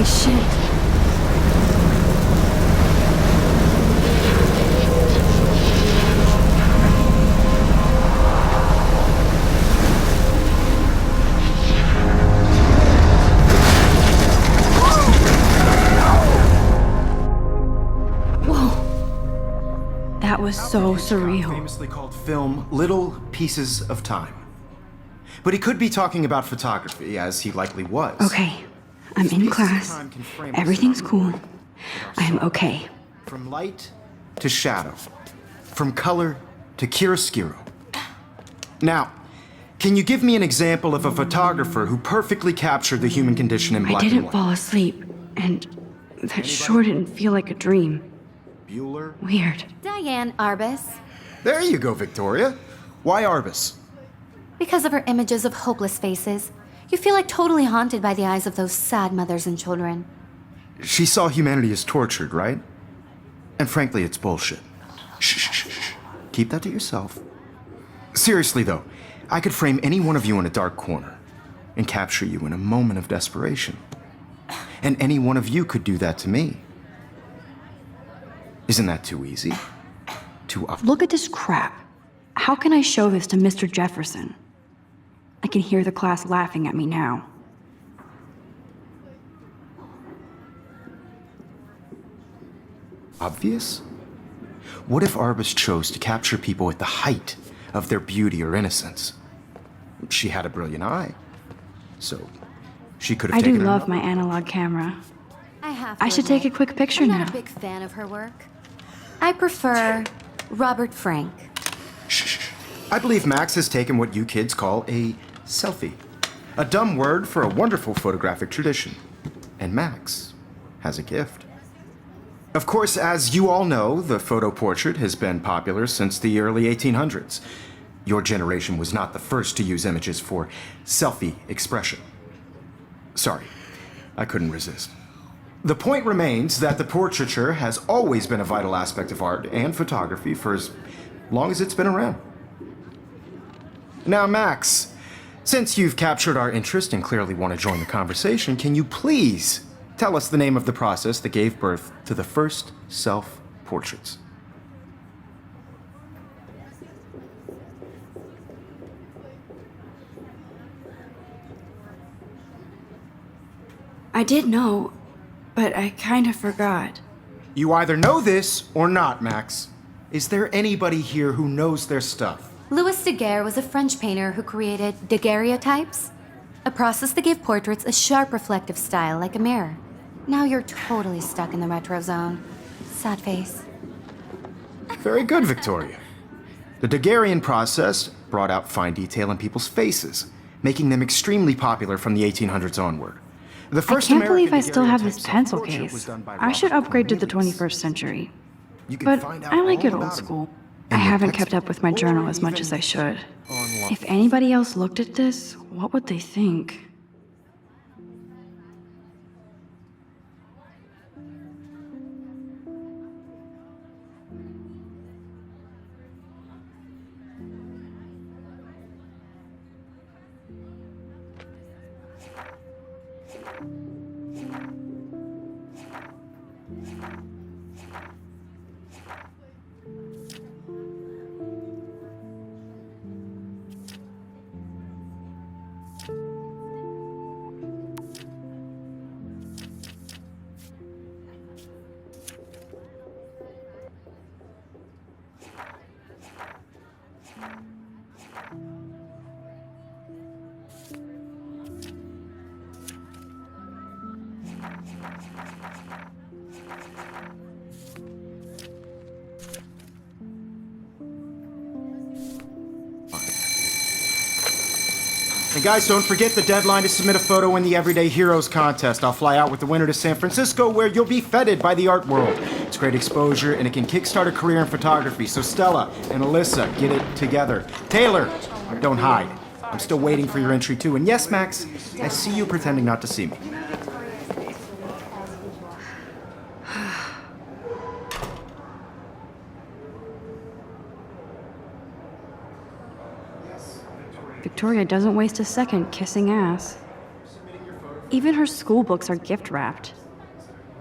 Holy shit. That was so surreal. Famously called film Little Pieces of Time. But he could be talking about photography, as he likely was. Okay, I'm in class. Everything's cool. I am okay. From light to shadow. From color to chiaroscuro. Now, can you give me an example of a photographer who perfectly captured the human condition in black and I didn't white? fall asleep, and that sure didn't feel like a dream. Bueller? Weird. Diane Arbus. There you go, Victoria. Why Arbus? Because of her images of hopeless faces, you feel like totally haunted by the eyes of those sad mothers and children. She saw humanity as tortured, right? And frankly, it's bullshit. Shh, shh, shh, shh. Keep that to yourself. Seriously, though, I could frame any one of you in a dark corner and capture you in a moment of desperation. And any one of you could do that to me. Isn't that too easy? Too up? Look at this crap. How can I show this to Mr. Jefferson? I can hear the class laughing at me now. Obvious? What if Arbus chose to capture people at the height of their beauty or innocence? She had a brilliant eye, so she could have I taken do her love my analog camera. I should admit, take a quick picture I'm now. not a big fan of her work. I prefer Robert Frank. Shh. I believe Max has taken what you kids call a selfie. A dumb word for a wonderful photographic tradition. And Max has a gift. Of course, as you all know, the photo portrait has been popular since the early 1800s. Your generation was not the first to use images for selfie expression. Sorry, I couldn't resist. The point remains that the portraiture has always been a vital aspect of art and photography for as long as it's been around. Now, Max, since you've captured our interest and clearly want to join the conversation, can you please tell us the name of the process that gave birth to the first self-portraits? I did know, but I kind of forgot. You either know this or not, Max. Is there anybody here who knows their stuff? Louis Daguerre was a French painter who created daguerreotypes, a process that gave portraits a sharp reflective style like a mirror. Now you're totally stuck in the retro zone. Sad face. Very good, Victoria. The Daguerrean process brought out fine detail in people's faces, making them extremely popular from the 1800s onward. The first I can't American believe I still have this daguerreotype pencil self-portrait was case. done by I should Robert upgrade to the Cornelius. 21st century. You can But find out I like all it old about school. in I your haven't textbook, kept up with my or journal as much even as I should. online. If anybody else looked at this, what would they think? And guys, don't forget the deadline to submit a photo in the Everyday Heroes contest. I'll fly out with the winner to San Francisco, where you'll be feted by the art world. It's great exposure, and it can kickstart a career in photography. So Stella and Alyssa, get it together. Taylor, don't hide. I'm still waiting for your entry too. And yes, Max, I see you pretending not to see me. Victoria doesn't waste a second kissing ass. Submitting your photo Even her school books are gift wrapped.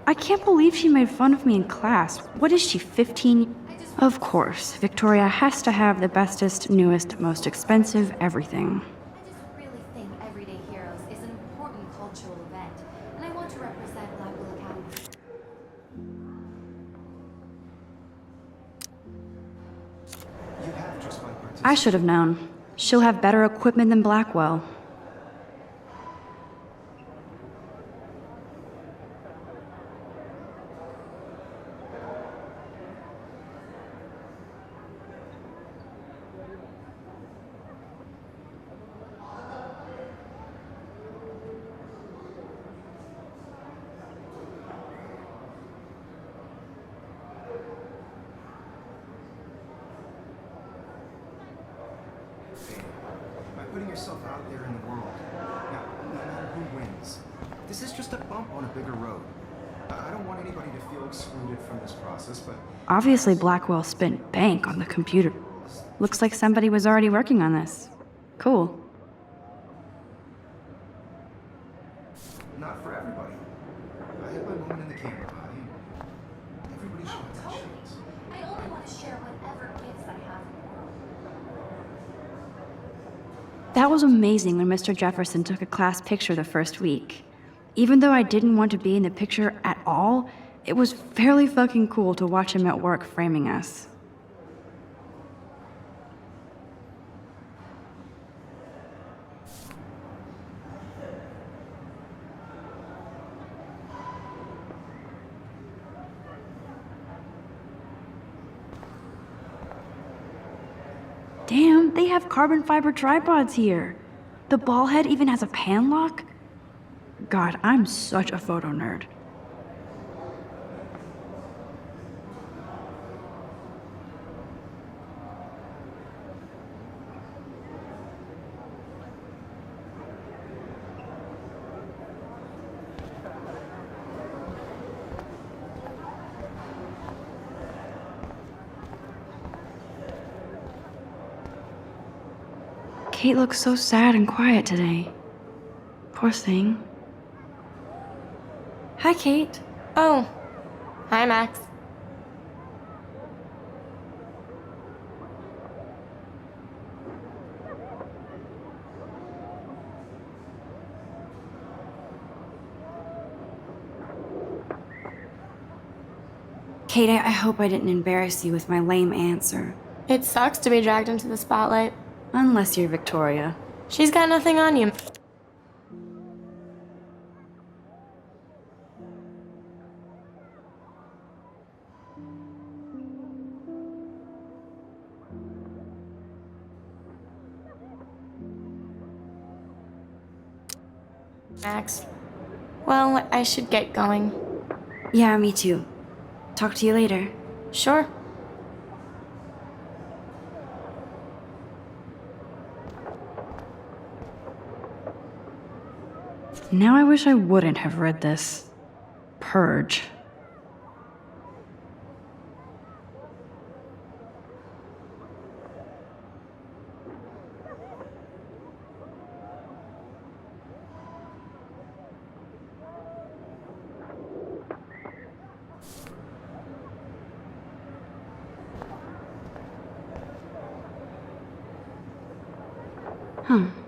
I can't believe she made fun of me in class. What is she, 15? Of course, Victoria has to have the bestest, newest, most expensive everything. I just really think Everyday Heroes is an important cultural event, and I want to represent Blackwell Academy. You have just by participating. I should have known. She'll have better equipment than Blackwell. By putting yourself out there in the world. Now, no matter who wins, this is just a bump on a bigger road. I don't want anybody to feel excluded from this process, but Obviously, Blackwell spent bank on the computer. Looks like somebody was already working on this. Cool. not for everybody. I have my moment in the camera body. Everybody should have that chance. I only want to share whatever gifts I have. That was amazing when Mr. Jefferson took a class picture the first week. Even though I didn't want to be in the picture at all, it was fairly fucking cool to watch him at work framing us. Damn, they have carbon fiber tripods here. The ball head even has a pan lock? God, I'm such a photo nerd. Kate looks so sad and quiet today. Poor thing. Hi, Kate. Oh, hi, Max. Kate, I hope I didn't embarrass you with my lame answer. It sucks to be dragged into the spotlight. Unless you're Victoria. She's got nothing on you. Max. Well, I should get going. Yeah, me too. Talk to you later. Sure. Now I wish I wouldn't have read this. Purge.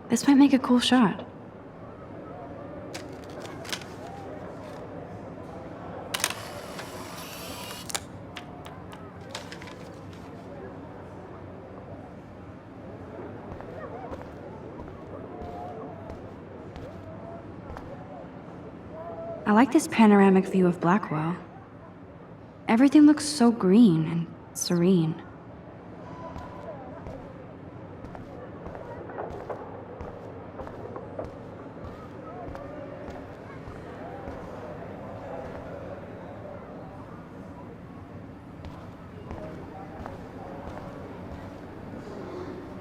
This might make a cool shot. I like this panoramic view of Blackwell. Everything looks so green and serene.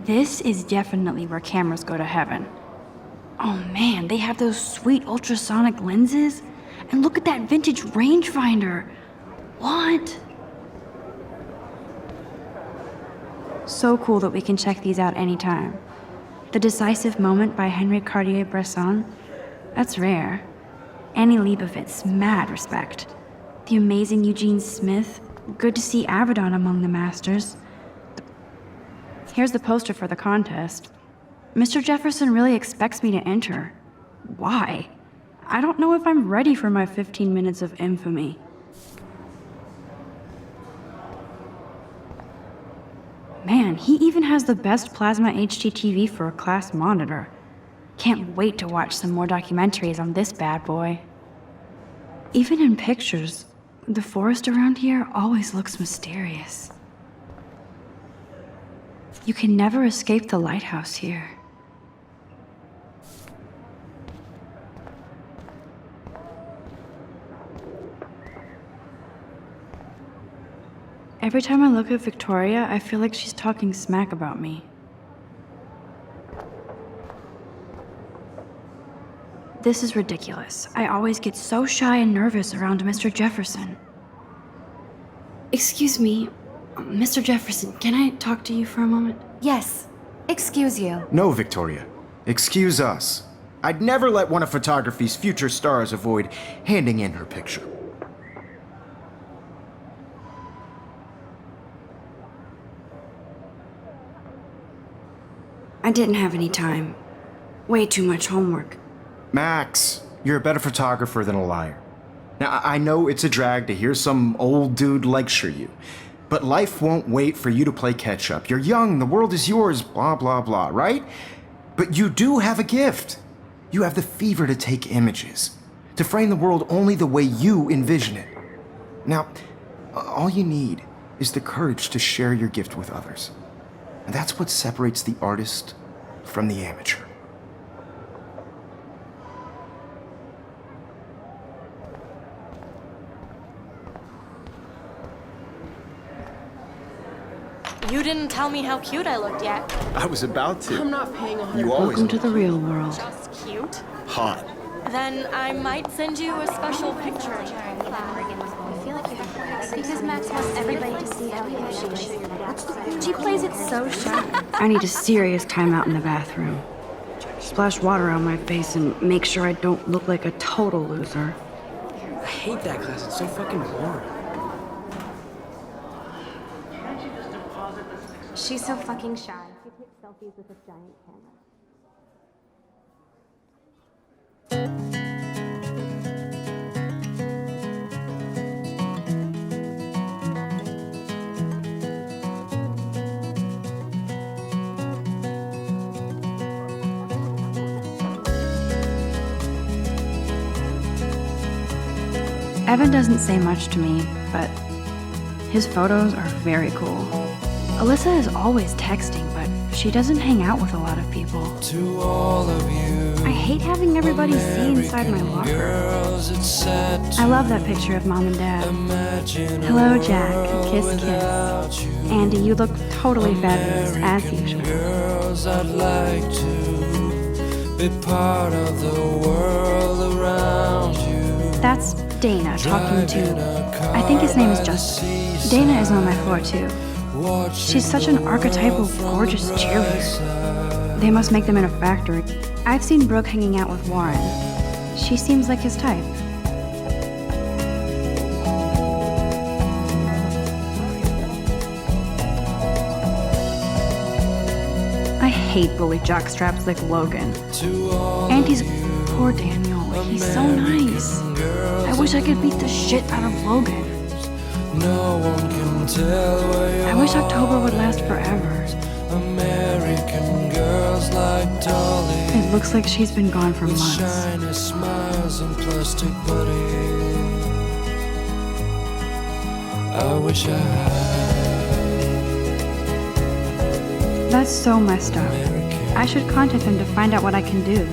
This is definitely where cameras go to heaven. Oh man, they have those sweet ultrasonic lenses. And look at that vintage rangefinder. What? So cool that we can check these out anytime. The Decisive Moment by Henri Cartier-Bresson. That's rare. Annie Leibovitz, mad respect. The amazing Eugene Smith, good to see Avedon among the masters. Here's the poster for the contest. Mr. Jefferson really expects me to enter. Why? I don't know if I'm ready for my 15 minutes of infamy. Man, he even has the best plasma HDTV for a class monitor. Can't wait to watch some more documentaries on this bad boy. Even in pictures, the forest around here always looks mysterious. You can never escape the lighthouse here. Every time I look at Victoria, I feel like she's talking smack about me. This is ridiculous. I always get so shy and nervous around Mr. Jefferson. Excuse me, Mr. Jefferson, can I talk to you for a moment? Yes. Excuse you. No, Victoria. Excuse us. I'd never let one of photography's future stars avoid handing in her picture. I didn't have any time. Way too much homework. Max, you're a better photographer than a liar. Now, I know it's a drag to hear some old dude lecture you, but life won't wait for you to play catch up. You're young, the world is yours, blah, blah, blah, right? But you do have a gift. You have the fever to take images, to frame the world only the way you envision it. Now, all you need is the courage to share your gift with others. And that's what separates the artist from the amateur. You didn't tell me how cute I looked yet. I was about to. I'm not paying 100. You always Welcome to the real world. Just cute? hot. Then I might send you a special picture. Because Max wants everybody to see how cute she is. She plays it so shy. I need a serious timeout in the bathroom. Splash water on my face and make sure I don't look like a total loser. I hate that class. It's so fucking boring. She's so fucking shy. She takes selfies with a giant camera. Evan doesn't say much to me, but his photos are very cool. Alyssa is always texting, but she doesn't hang out with a lot of people. To all of you, I hate having everybody see inside my locker. girls, it's sad to I love that picture of Mom and Dad. imagine Hello, a Jack. world Kiss, kiss. without you. Andy, you look totally fabulous, as American usual. girls, I'd like to be part of the world around you. That's Dana talking to, I think his name is Justin. Dana is on my floor too. She's such an archetypal, gorgeous cheerleader. They must make them in a factory. I've seen Brooke hanging out with Warren. She seems like his type. I hate bully jockstraps like Logan. And he's poor Daniel. He's so nice. I wish I could beat the shit out of Logan. No one can tell where I wish October would last forever. American girls like Dolly. It looks like she's been gone for With months. shiny smiles and plastic bodies. I wish I had That's so messed up. I should contact them to find out what I can do.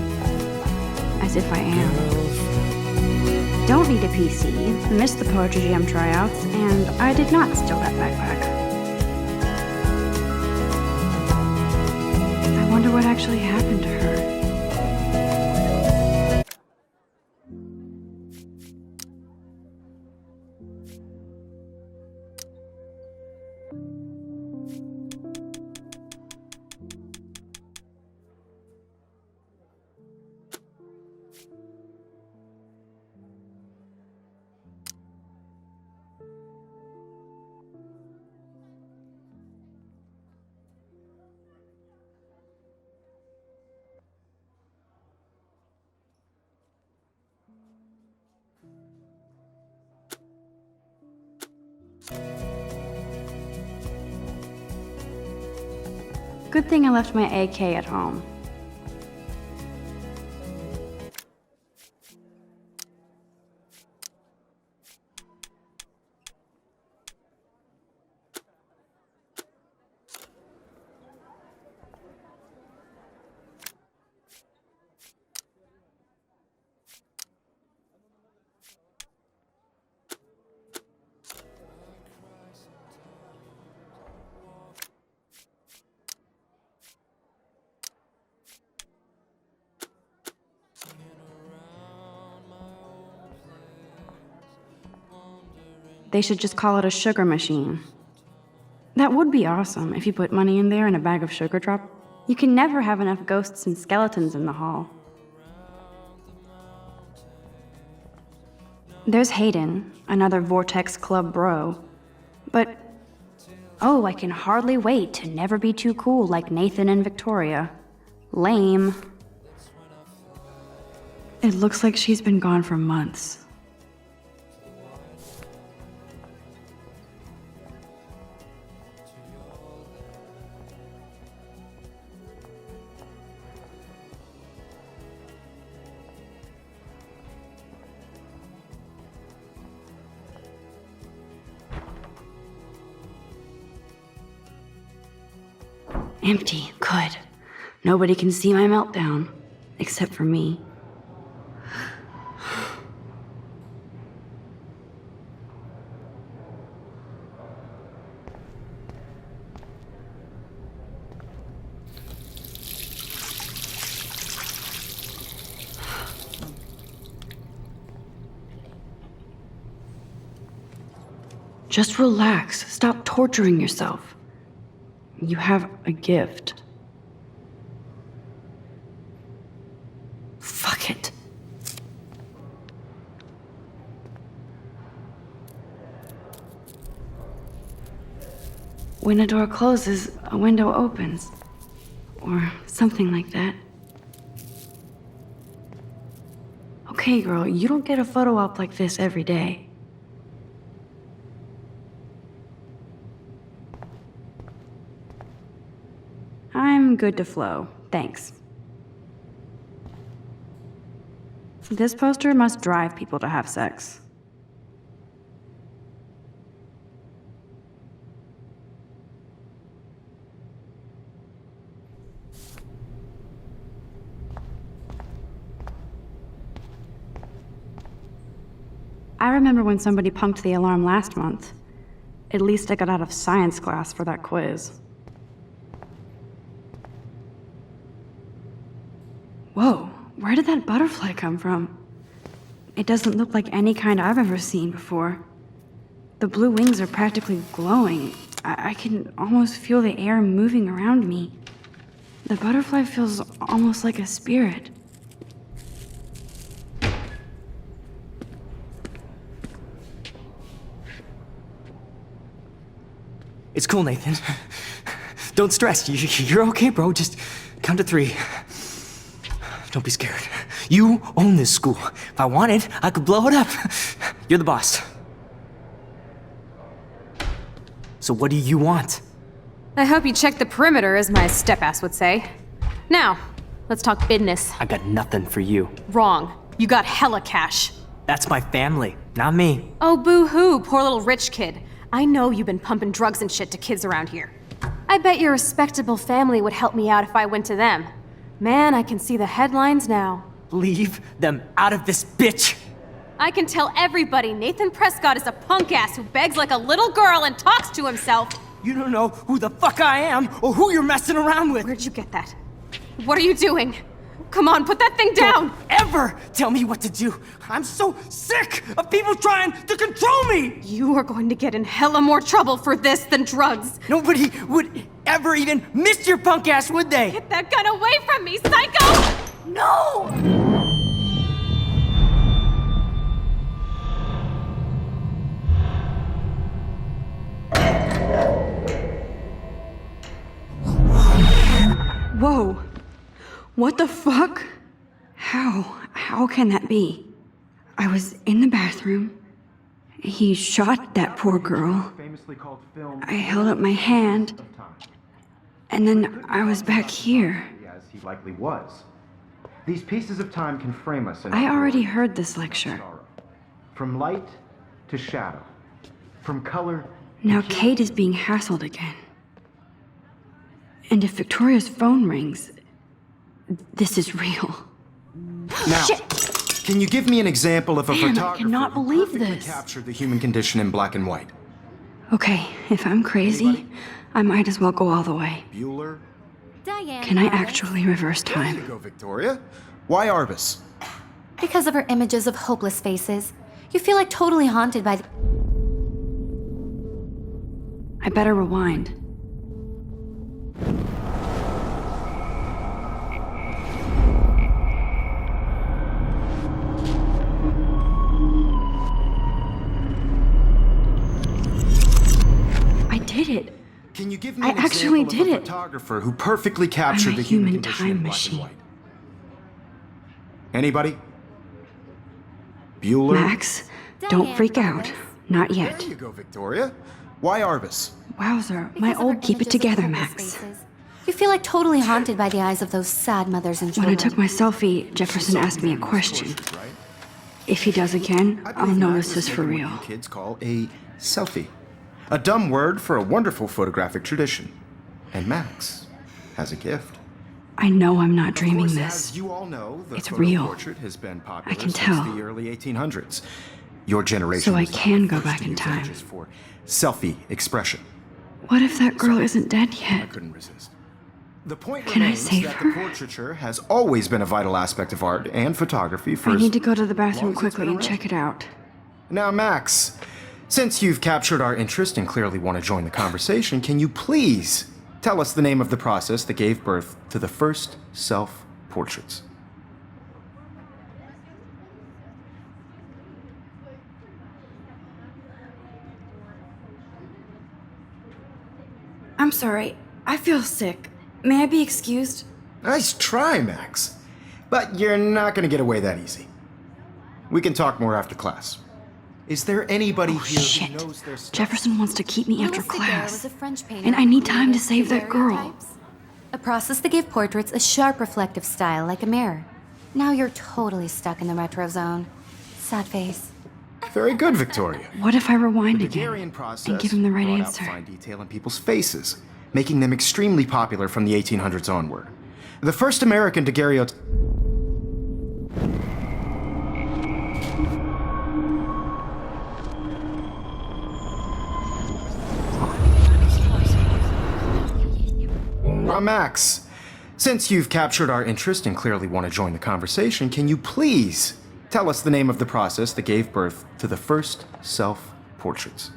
As if I am. Don't need a PC, missed the Poetry Jam tryouts, and I did not steal that backpack. I wonder what actually happened to her. Good thing I left my AK at home. They should just call it a sugar machine. That would be awesome if you put money in there and a bag of sugar drop. You can never have enough ghosts and skeletons in the hall. There's Hayden, another Vortex Club bro. But, oh, I can hardly wait to never be too cool like Nathan and Victoria. Lame. It looks like she's been gone for months. Empty. Good. Nobody can see my meltdown. Except for me. Just relax. Stop torturing yourself. You have a gift. Fuck it. When a door closes, a window opens. Or something like that. Okay, girl, you don't get a photo op like this every day. I'm good to flow, thanks. This poster must drive people to have sex. I remember when somebody punked the alarm last month. At least I got out of science class for that quiz. Whoa, where did that butterfly come from? It doesn't look like any kind I've ever seen before. The blue wings are practically glowing. I can almost feel the air moving around me. The butterfly feels almost like a spirit. It's cool, Nathan. Don't stress. You're okay, bro. Just count to 3. Don't be scared. You own this school. If I wanted, I could blow it up. You're the boss. So what do you want? I hope you checked the perimeter, as my step-ass would say. Now, let's talk business. I got nothing for you. Wrong. You got hella cash. That's my family, not me. Oh, boo-hoo, poor little rich kid. I know you've been pumping drugs and shit to kids around here. I bet your respectable family would help me out if I went to them. Man, I can see the headlines now. Leave them out of this bitch! I can tell everybody Nathan Prescott is a punk ass who begs like a little girl and talks to himself. You don't know who the fuck I am or who you're messing around with. Where'd you get that? What are you doing? Come on, put that thing down! Don't ever tell me what to do! I'm so sick of people trying to control me! You are going to get in hella more trouble for this than drugs. Nobody would ever even miss your punk ass, would they? Get that gun away from me, psycho! No! Whoa. What the fuck? How can that be? I was in the bathroom. He shot that poor girl. Famously called film I held up my hand. of time. And then I was back here. As he likely was. These pieces of time can frame us in I our already glory heard this and lecture. sorrow. From light to shadow. From color to Now hue. Kate is being hassled again. And if Victoria's phone rings, this is real. Now, Shit! can you give me an example of a Man, I photographer cannot who believe perfectly this. captured the human condition in black and white? Okay, if I'm crazy, I might as well go all the way. Bueller? Diane. Can I Arbus. actually reverse There you time? go, Victoria. Why Arbus? Because of her images of hopeless faces, you feel like totally haunted by the. I better rewind. I did it. Can you give me I an actually example did of a it. photographer who perfectly captured I'm a the human human condition time in black machine. and white? Anybody? Bueller? Max, don't Diane freak out. Arbus. Not There yet. you go, Victoria. Why Arbus? Wowzer, my Because of old her keep it images of together, hopeless Max. faces, you feel like totally haunted by the eyes of those sad mothers and When I children. took my selfie, Jefferson asked me a question. Tortured, right? If he does again, I I'll believe know Max this has is for taken real. what you kids call a selfie. A dumb word for a wonderful photographic tradition. And Max has a gift. I know I'm not Of dreaming course, this. as you all know, the It's photo real. portrait has been popular I can since tell. the early 1800s. Your generation So I was not can the go first back to in use time. images for selfie expression. What if that girl isn't dead I yet? couldn't resist. The point Can I remains save that her? the portraiture has always been a vital aspect of art and photography for I as need to go to the long bathroom as it's quickly been and around. check it out. Now, Max, since you've captured our interest and clearly want to join the conversation, can you please tell us the name of the process that gave birth to the first self-portraits? I'm sorry. I feel sick. May I be excused? Nice try, Max. But you're not going to get away that easy. We can talk more after class. Is there anybody Oh, here shit. who knows their stuff? Jefferson wants to keep me after Louis Daguerre was class. a French painter And I who need time to created save that girl. daguerreotypes, a process that gave portraits a sharp reflective style like a mirror. Now you're totally stuck in the retro zone. Sad face. Very good, Victoria. What if I rewind The again Daguerrean process and give him the right brought out answer? fine detail in people's faces, making them extremely popular from the 1800s onward. The first American daguerreotype. Max, since you've captured our interest and clearly want to join the conversation, can you please tell us the name of the process that gave birth to the first self-portraits?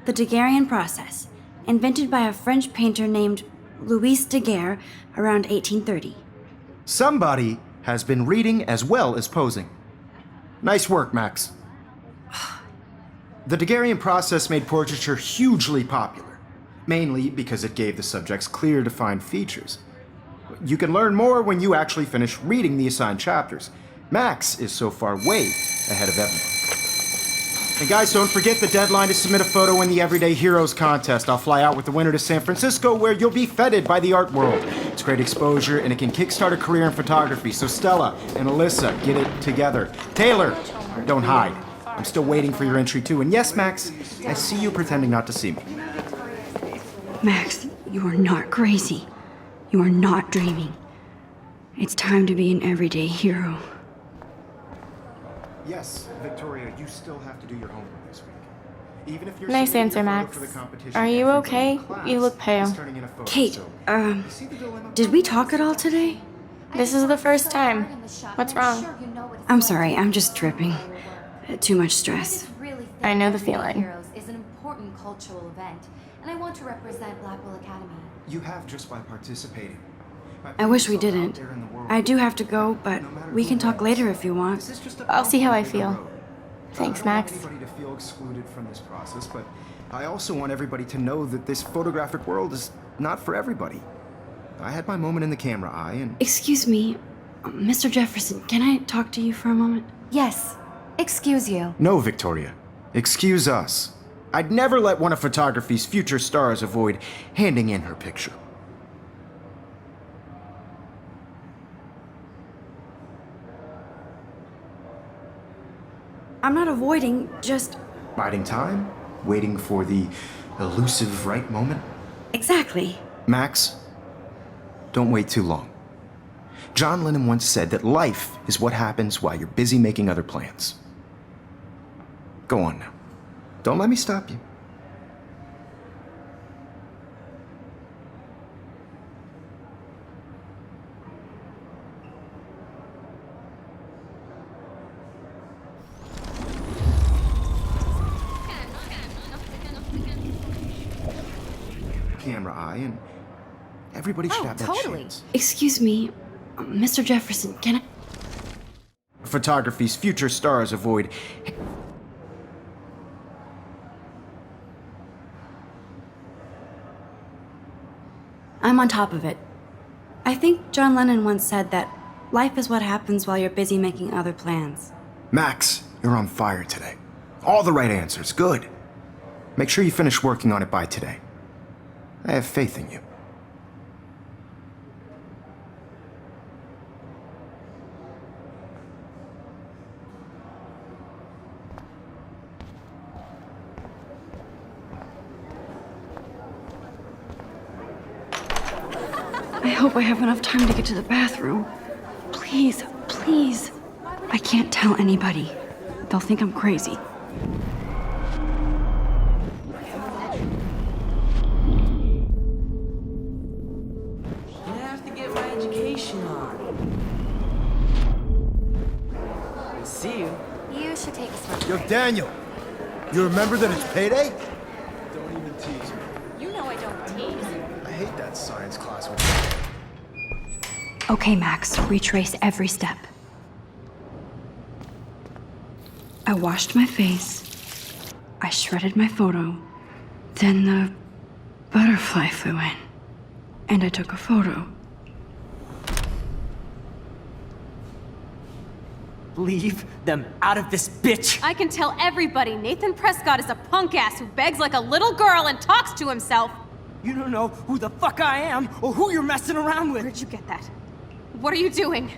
The Daguerrean process, invented by a French painter named Louis Daguerre around 1830. Somebody has been reading as well as posing. Nice work, Max. The Daguerrean process made portraiture hugely popular, mainly because it gave the subjects clear, defined features. You can learn more when you actually finish reading the assigned chapters. Max is so far way ahead of everyone. And guys, don't forget the deadline to submit a photo in the Everyday Heroes contest. I'll fly out with the winner to San Francisco, where you'll be feted by the art world. It's great exposure, and it can kickstart a career in photography. So Stella and Alyssa, get it together. Taylor, don't hide. I'm still waiting for your entry too. And yes, Max, I see you pretending not to see me. Max, you are not crazy. You are not dreaming. It's time to be an everyday hero. Yes, Victoria, you still have to do your homework this week. Even if you're Nice submitting answer, your photo Max. for the competition, Are you everybody okay? in class You look pale. is turning in a photo, Kate, so- See the dilemma? did we talk at all today? This is the first time. What's wrong? I'm sorry, I'm just tripping. Too much stress. I know the feeling. Heroes is an important cultural event, and I want to represent Blackwell Academy. You have just by participating. By I wish we putting yourself out didn't. there in the world. I do have to go, but we can talk later if you want. This is just a I'll see how I bump in the feel. road. Thanks, I don't Max. want anybody to feel excluded from this process, but I also want everybody to know that this photographic world is not for everybody. I had my moment in the camera eye, and Excuse me, Mr. Jefferson, can I talk to you for a moment? Yes. Excuse you. No, Victoria. Excuse us. I'd never let one of photography's future stars avoid handing in her picture. I'm not avoiding, just... Biding time? Waiting for the elusive right moment? Exactly. Max, don't wait too long. John Lennon once said that life is what happens while you're busy making other plans. Go on now. Don't let me stop you. Camera eye, and everybody should have that totally. chance. Excuse me, Mr. Jefferson, can I... Photography's future stars avoid... I'm on top of it. I think John Lennon once said that life is what happens while you're busy making other plans. Max, you're on fire today. All the right answers, good. Make sure you finish working on it by today. I have faith in you. I hope I have enough time to get to the bathroom. Please, please. I can't tell anybody. They'll think I'm crazy. I have to get my education on. I see you. You should take a swim. Yo, Daniel, you remember that it's payday? Don't even tease me. You know I don't tease. I hate that science class with Okay, Max, retrace every step. I washed my face. I shredded my photo. Then the butterfly flew in. And I took a photo. Leave them out of this bitch! I can tell everybody Nathan Prescott is a punk ass who begs like a little girl and talks to himself. You don't know who the fuck I am or who you're messing around with. Where'd you get that? What are you doing?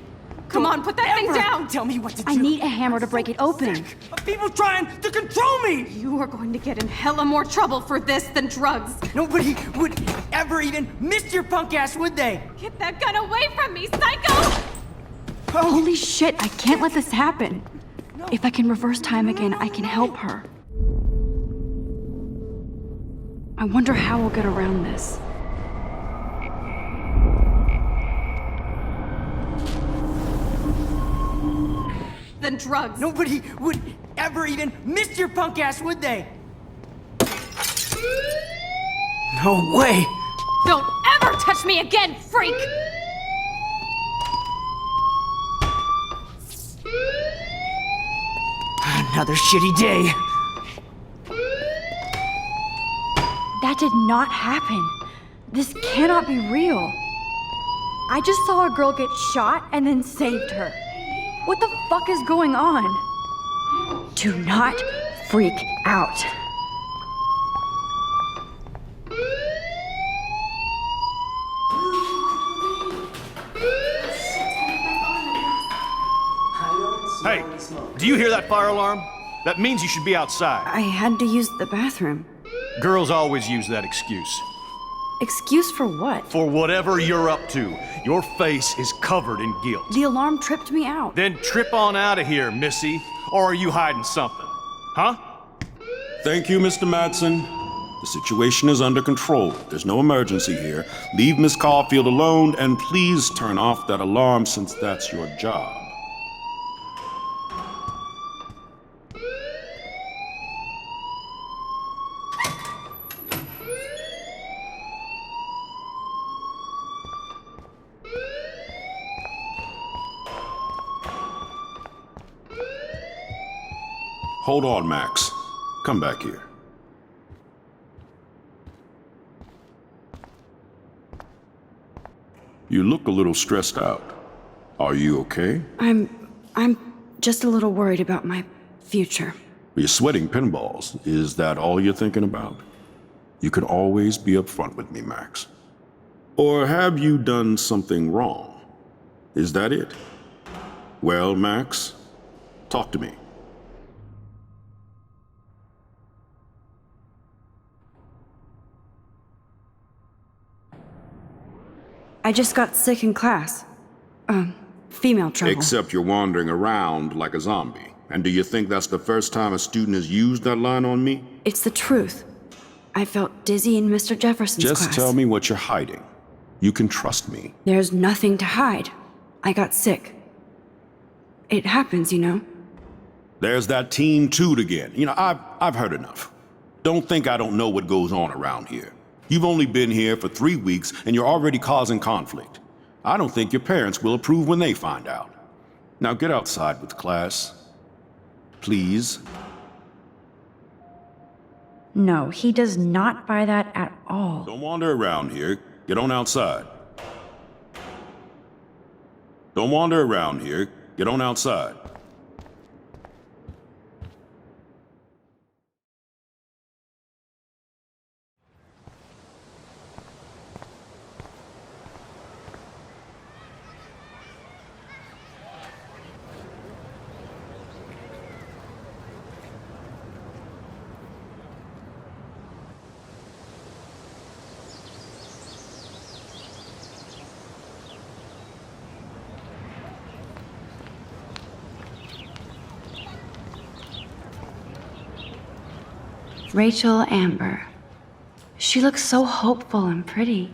Come on, put that thing Ever down! Tell me what to do. I need a hammer to break it open. Of people trying to control me! You are going to get in hella more trouble for this than drugs. Nobody would ever even miss your punk ass, would they? Get that gun away from me, psycho! Holy shit, I can't let this happen. If I can reverse time again, I can help her. I wonder how we'll get around this. Than drugs. Nobody would ever even miss your punk ass, would they? No way! Don't ever touch me again, freak! Another shitty day. That did not happen. This cannot be real. I just saw a girl get shot and then saved her. What the fuck is going on? Do not freak out. Hey, do you hear that fire alarm? That means you should be outside. I had to use the bathroom. Girls always use that excuse. Excuse for what? For whatever you're up to, your face is covered in guilt. The alarm tripped me out. Then trip on out of here, Missy. Or are you hiding something? Huh? Thank you, Mr. Madsen. The situation is under control. There's no emergency here. Leave Miss Caulfield alone, and please turn off that alarm since that's your job. Hold on, Max. Come back here. You look a little stressed out. Are you okay? I'm just a little worried about my future. You're sweating pinballs. Is that all you're thinking about? You can always be upfront with me, Max. Or have you done something wrong? Is that it? Well, Max, talk to me. I just got sick in class. Female trouble. Except you're wandering around like a zombie. And do you think that's the first time a student has used that line on me? It's the truth. I felt dizzy in Mr. Jefferson's class. Just tell me what you're hiding. You can trust me. There's nothing to hide. I got sick. It happens, you know. There's that Team Toot again. You know, I've heard enough. Don't think I don't know what goes on around here. You've only been here for 3 weeks and you're already causing conflict. I don't think your parents will approve when they find out. Now get outside with class. Please. No, he does not buy that at all. Don't wander around here. Get on outside. Don't wander around here. Get on outside. Rachel Amber. She looks so hopeful and pretty.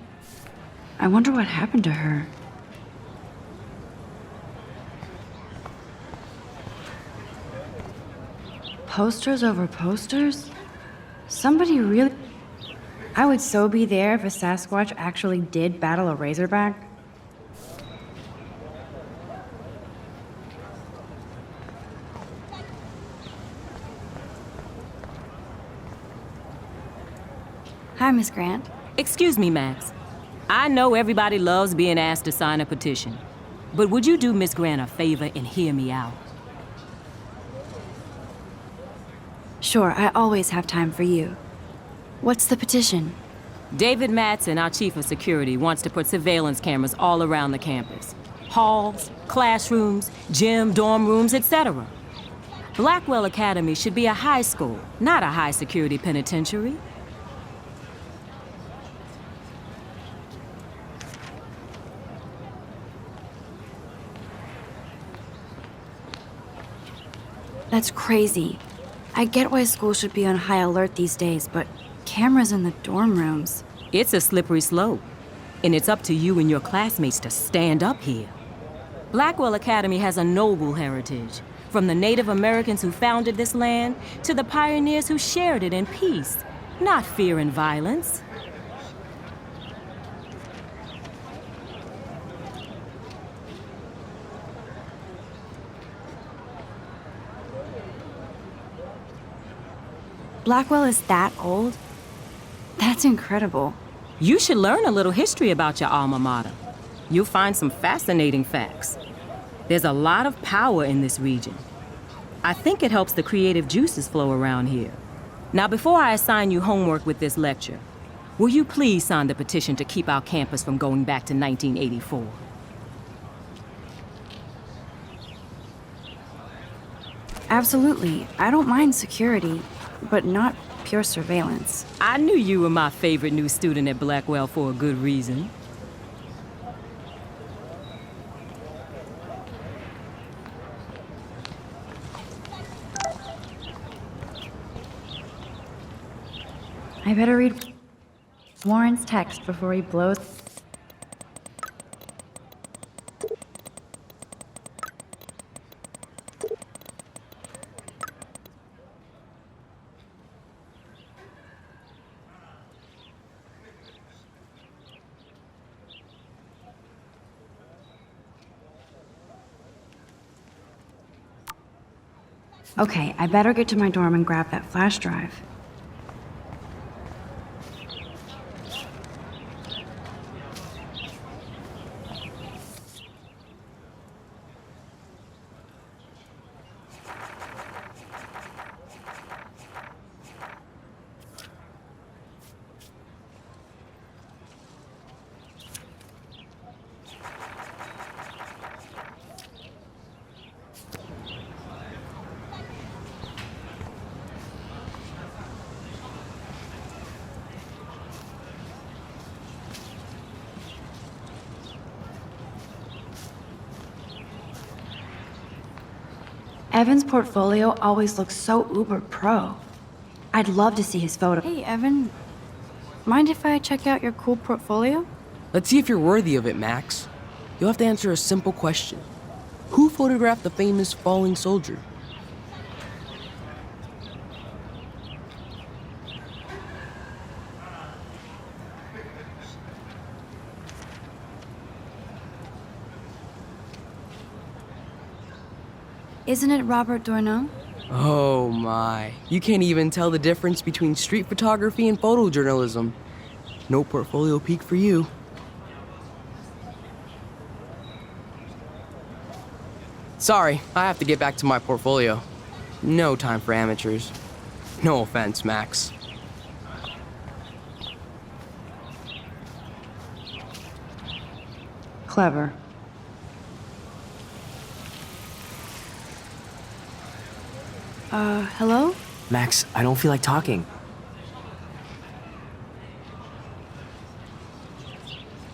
I wonder what happened to her. Posters over posters? Somebody really... I would so be there if a Sasquatch actually did battle a Razorback. Hi, Miss Grant. Excuse me, Max. I know everybody loves being asked to sign a petition, but would you do Miss Grant a favor and hear me out? Sure, I always have time for you. What's the petition? David Madsen, our chief of security, wants to put surveillance cameras all around the campus. Halls, classrooms, gym, dorm rooms, etc. Blackwell Academy should be a high school, not a high-security penitentiary. That's crazy. I get why school should be on high alert these days, but cameras in the dorm rooms. It's a slippery slope, and it's up to you and your classmates to stand up here. Blackwell Academy has a noble heritage, from the Native Americans who founded this land to the pioneers who shared it in peace, not fear and violence. Blackwell is that old? That's incredible. You should learn a little history about your alma mater. You'll find some fascinating facts. There's a lot of power in this region. I think it helps the creative juices flow around here. Now, before I assign you homework with this lecture, will you please sign the petition to keep our campus from going back to 1984? Absolutely. I don't mind security, but not pure surveillance. I knew you were my favorite new student at Blackwell for a good reason. I better read Warren's text before he blows. Okay, I better get to my dorm and grab that flash drive. Evan's portfolio always looks so uber pro. I'd love to see his photo. Hey, Evan. Mind if I check out your cool portfolio? Let's see if you're worthy of it, Max. You'll have to answer a simple question. Who photographed the famous falling soldier? Isn't it Robert Doisneau? Oh my. You can't even tell the difference between street photography and photojournalism. No portfolio peak for you. Sorry, I have to get back to my portfolio. No time for amateurs. No offense, Max. Clever. Hello? Max, I don't feel like talking.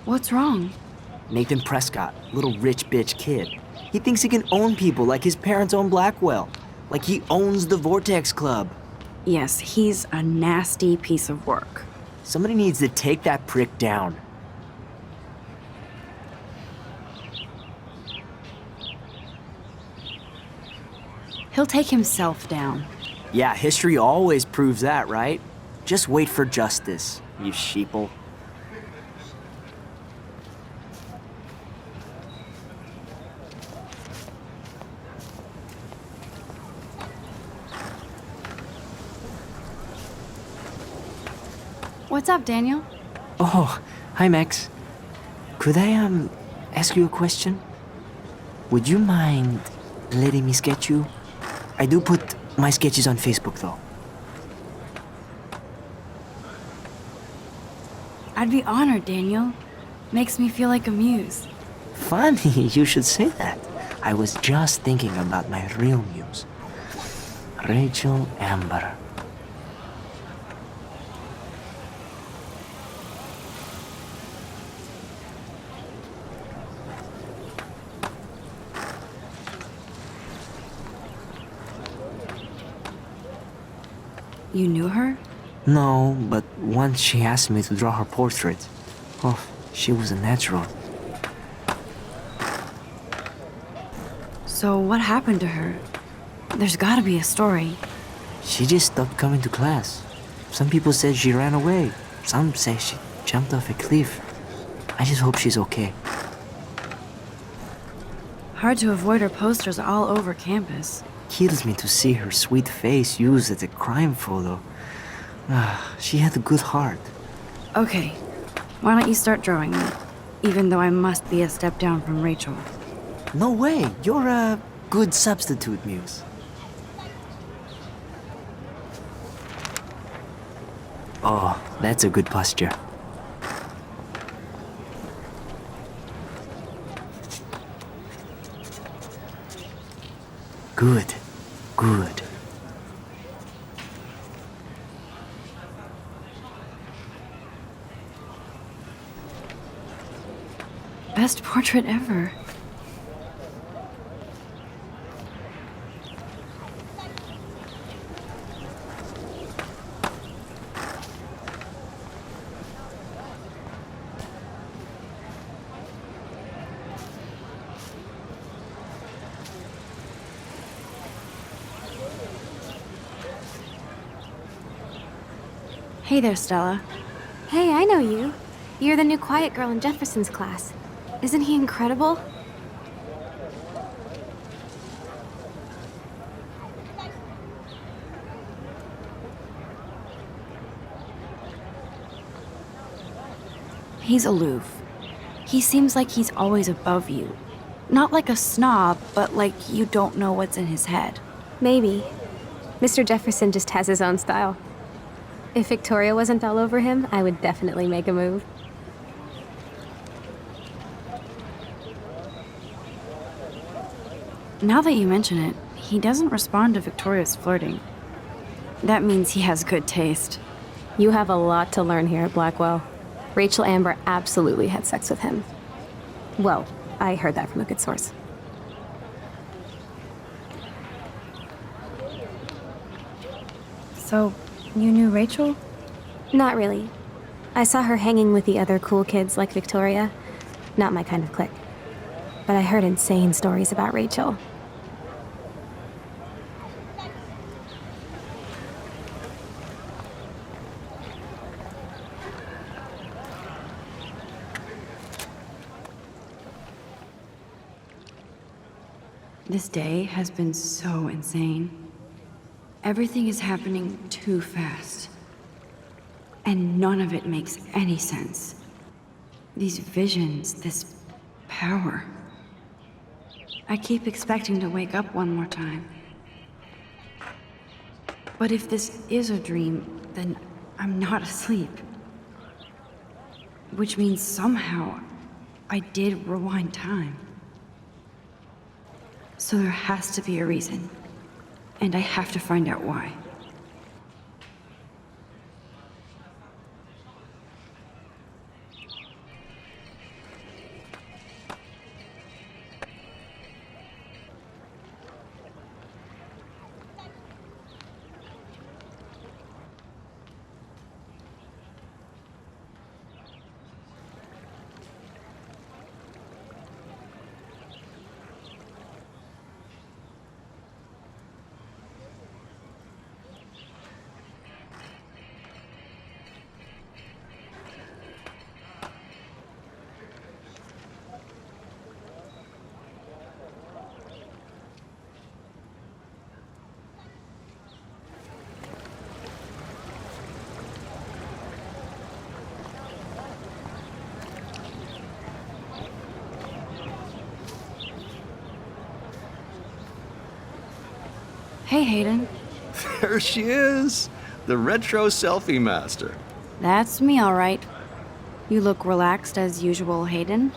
What's wrong? Nathan Prescott, little rich bitch kid. He thinks he can own people like his parents own Blackwell. Like he owns the Vortex Club. Yes, he's a nasty piece of work. Somebody needs to take that prick down. He'll take himself down. Yeah, history always proves that, right? Just wait for justice, you sheeple. What's up, Daniel? Oh, hi, Max. Could I, ask you a question? Would you mind letting me sketch you? I do put my sketches on Facebook, though. I'd be honored, Daniel. Makes me feel like a muse. Funny, you should say that. I was just thinking about my real muse. Rachel Amber. You knew her? No, but once she asked me to draw her portrait. Oh, she was a natural. So what happened to her? There's gotta be a story. She just stopped coming to class. Some people said she ran away. Some say she jumped off a cliff. I just hope she's okay. Hard to avoid her posters all over campus. Kills me to see her sweet face used as a crime photo. She had a good heart. Okay, why don't you start drawing me? Even though I must be a step down from Rachel. No way, you're a good substitute, Muse. Oh, that's a good posture. Good, good. Best portrait ever. Hey there, Stella. Hey, I know you. You're the new quiet girl in Jefferson's class. Isn't he incredible? He's aloof. He seems like he's always above you. Not like a snob, but like you don't know what's in his head. Maybe. Mr. Jefferson just has his own style. If Victoria wasn't all over him, I would definitely make a move. Now that you mention it, he doesn't respond to Victoria's flirting. That means he has good taste. You have a lot to learn here at Blackwell. Rachel Amber absolutely had sex with him. Well, I heard that from a good source. So, you knew Rachel? Not really. I saw her hanging with the other cool kids like Victoria. Not my kind of clique. But I heard insane stories about Rachel. This day has been so insane. Everything is happening too fast. And none of it makes any sense. These visions, this power. I keep expecting to wake up one more time. But if this is a dream, then I'm not asleep. Which means somehow I did rewind time. So there has to be a reason. And I have to find out why. Hey, Hayden. There she is, the retro selfie master. That's me, all right. You look relaxed as usual, Hayden.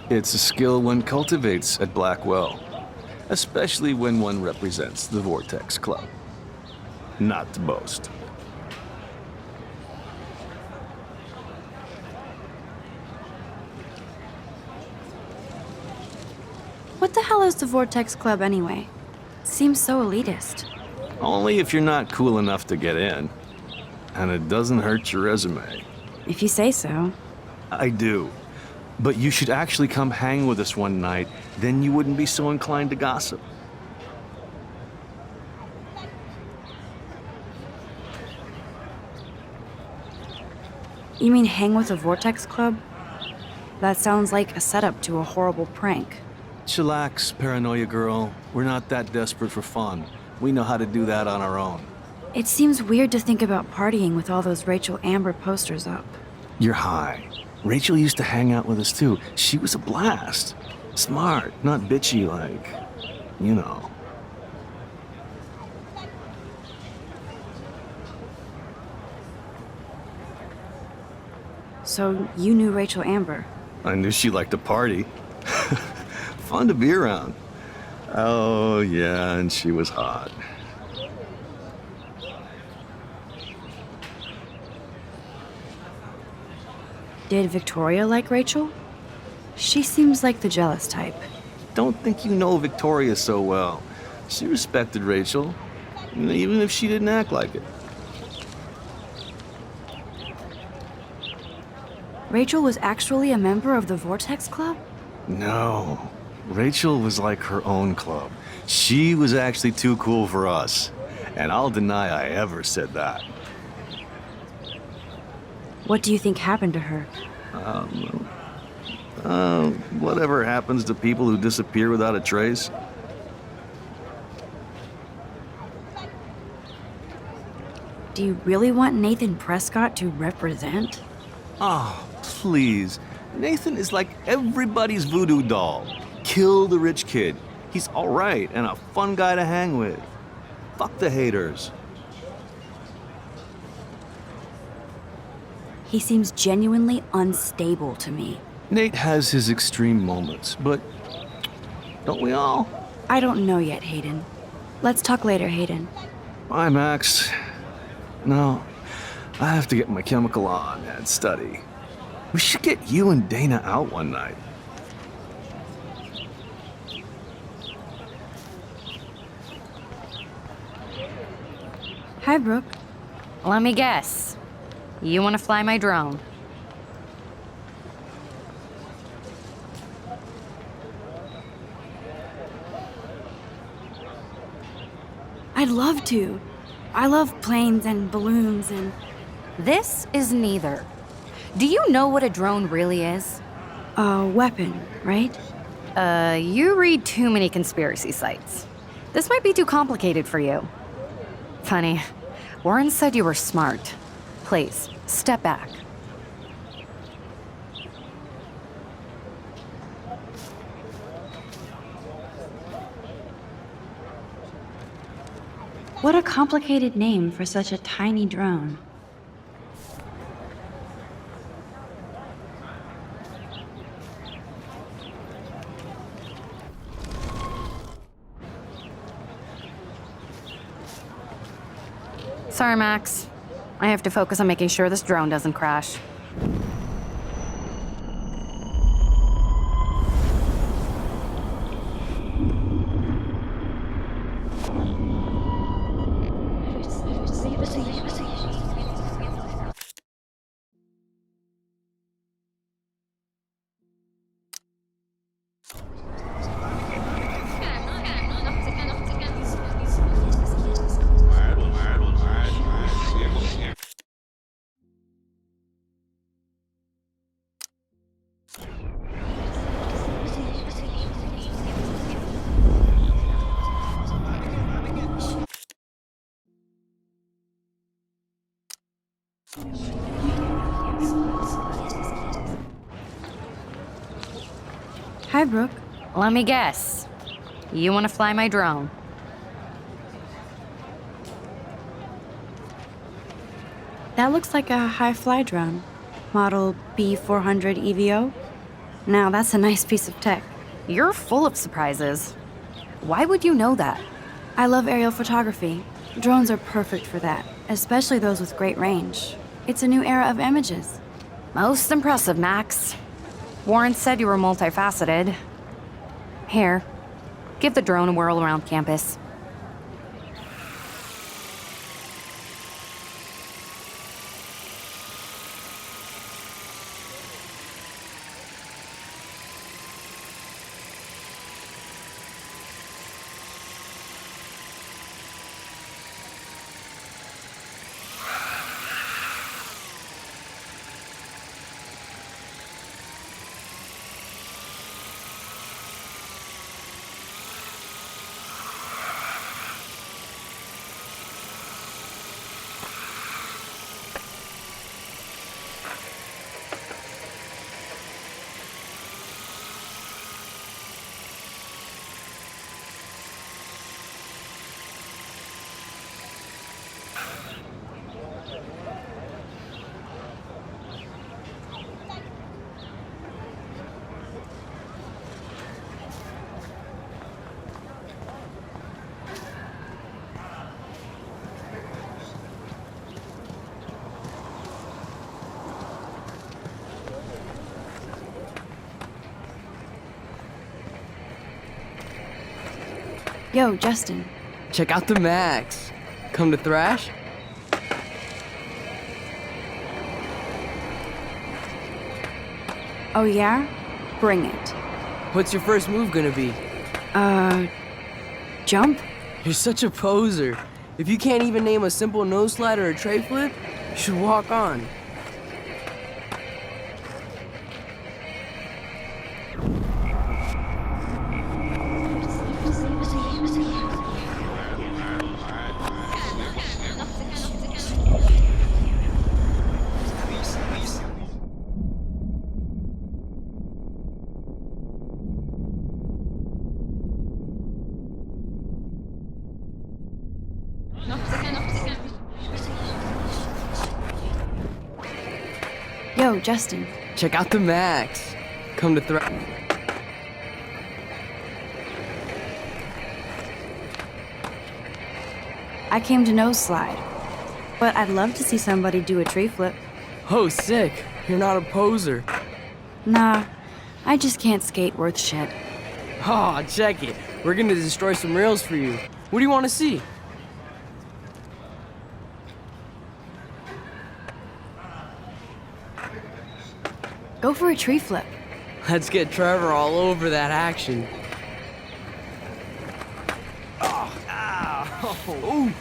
It's a skill one cultivates at Blackwell, especially when one represents the Vortex Club. Not to boast. What the hell is the Vortex Club anyway? Seems so elitist. Only if you're not cool enough to get in. And it doesn't hurt your resume. If you say so. I do. But you should actually come hang with us one night, then you wouldn't be so inclined to gossip. You mean hang with the Vortex Club? That sounds like a setup to a horrible prank. Chillax, paranoia girl. We're not that desperate for fun. We know how to do that on our own. It seems weird to think about partying with all those Rachel Amber posters up. You're high. Rachel used to hang out with us too. She was a blast. Smart, not bitchy like, you know. So you knew Rachel Amber? I knew she liked to party. Fun to be around. Oh, yeah, and she was hot. Did Victoria like Rachel? She seems like the jealous type. Don't think you know Victoria so well. She respected Rachel, even if she didn't act like it. Rachel was actually a member of the Vortex Club? No. Rachel was like her own club. She was actually too cool for us. And I'll deny I ever said that. What do you think happened to her? Whatever happens to people who disappear without a trace. Do you really want Nathan Prescott to represent? Oh, please. Nathan is like everybody's voodoo doll. Kill the rich kid. He's all right and a fun guy to hang with. Fuck the haters. He seems genuinely unstable to me. Nate has his extreme moments, but don't we all? I don't know yet, Hayden. Let's talk later, Hayden. Bye, Max. No, I have to get my chemical on and study. We should get you and Dana out one night. Hi, Brooke. Let me guess. You want to fly my drone? I'd love to. I love planes and balloons and... This is neither. Do you know what a drone really is? A weapon, right? You read too many conspiracy sites. This might be too complicated for you. Funny. Warren said you were smart. Please, step back. What a complicated name for such a tiny drone. Sorry, Max. I have to focus on making sure this drone doesn't crash. Hi, Brooke. Let me guess. You want to fly my drone? That looks like a high-fly drone. Model B400 EVO. Now, that's a nice piece of tech. You're full of surprises. Why would you know that? I love aerial photography. Drones are perfect for that, especially those with great range. It's a new era of images. Most impressive, Max. Warren said you were multifaceted. Here, give the drone a whirl around campus. Yo, Justin. Check out the Max. Come to thrash? Oh yeah? Bring it. What's your first move gonna be? Jump? You're such a poser. If you can't even name a simple nose slide or a tray flip, you should walk on. Yo, Justin. Check out the Max. Come to thrash. I came to nose slide. But I'd love to see somebody do a tree flip. Oh, sick. You're not a poser. Nah, I just can't skate worth shit. Oh, check it. We're gonna destroy some rails for you. What do you want to see? Go for a tree flip. Let's get Trevor all over that action. Ooh.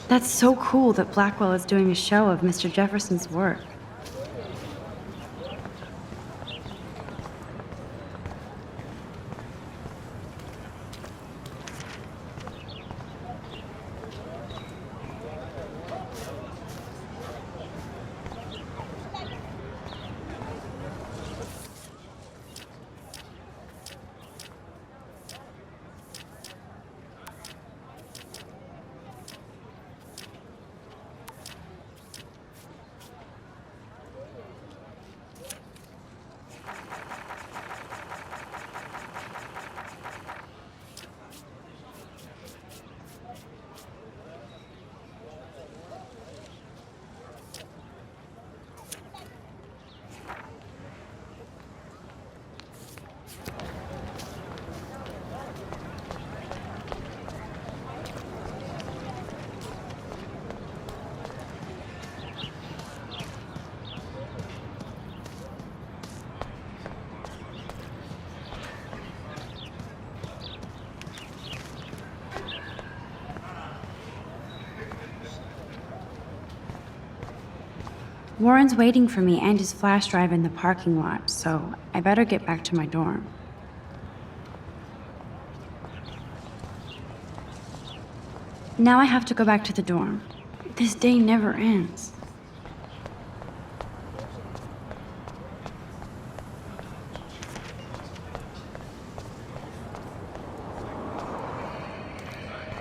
That's so cool that Blackwell is doing a show of Mr. Jefferson's work. Warren's waiting for me and his flash drive in the parking lot, so I better get back to my dorm. Now I have to go back to the dorm. This day never ends.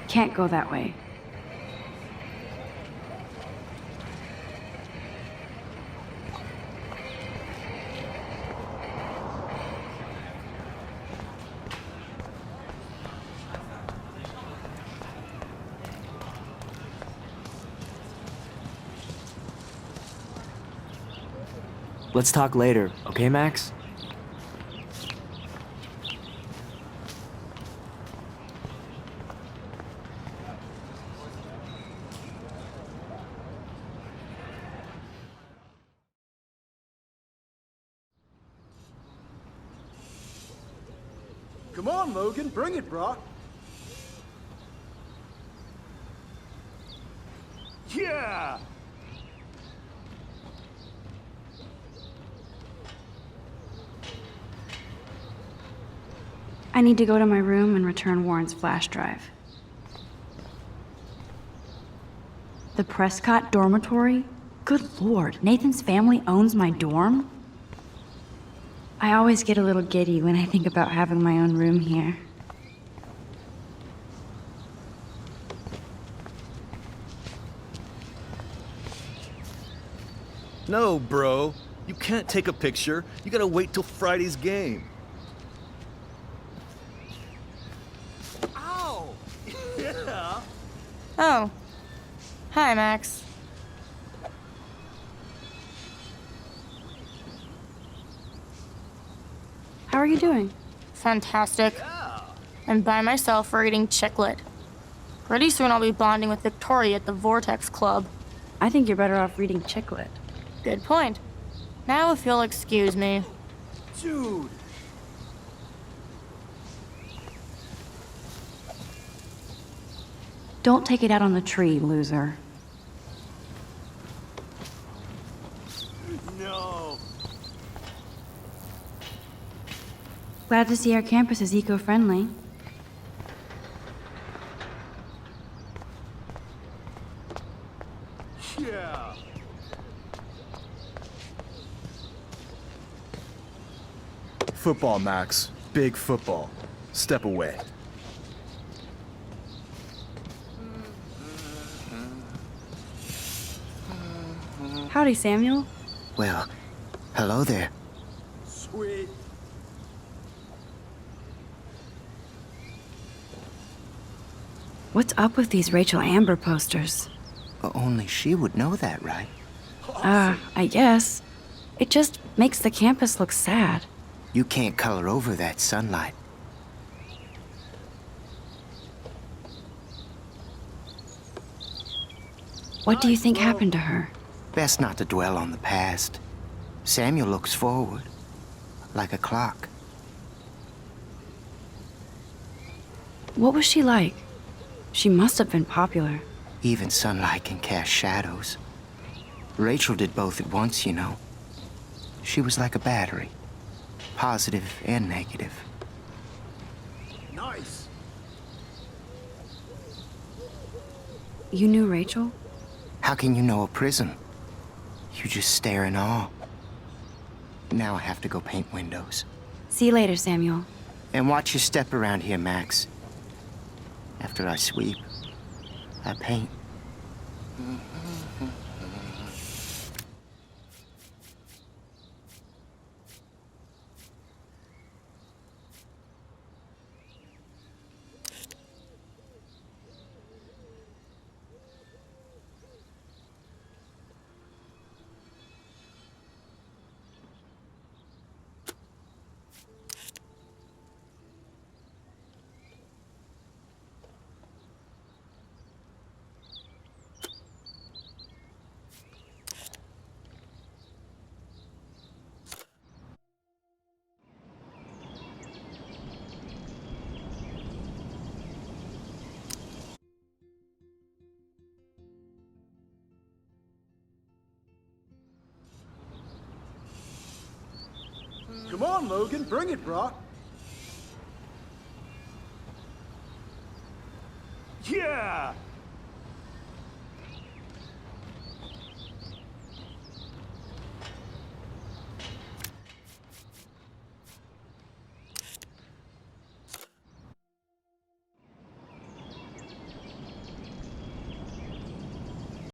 Can't go that way. Let's talk later, okay, Max? Come on, Logan, bring it, brah. Yeah! I need to go to my room and return Warren's flash drive. The Prescott dormitory? Good lord, Nathan's family owns my dorm? I always get a little giddy when I think about having my own room here. No, bro. You can't take a picture. You gotta wait till Friday's game. Ow! Yeah! Oh. Hi, Max. How are you doing? Fantastic. I'm by myself reading Chicklet. Pretty soon I'll be bonding with Victoria at the Vortex Club. I think you're better off reading Chicklet. Good point. Now if you'll excuse me. Dude! Don't take it out on the tree, loser. No. Glad to see our campus is eco-friendly. Yeah. Football, Max. Big football. Step away. Howdy, Samuel. Well, hello there. Sweet. What's up with these Rachel Amber posters? Only she would know that, right? I guess. It just makes the campus look sad. You can't color over that sunlight. What do you think happened to her? Best not to dwell on the past. Samuel looks forward, like a clock. What was she like? She must have been popular. Even sunlight can cast shadows. Rachel did both at once, you know. She was like a battery, positive and negative. Nice. You knew Rachel? How can you know a prism? You just stare in awe. Now I have to go paint windows. See you later, Samuel. And watch your step around here, Max. After I sweep, I paint. Come on, Logan, bring it, Brock.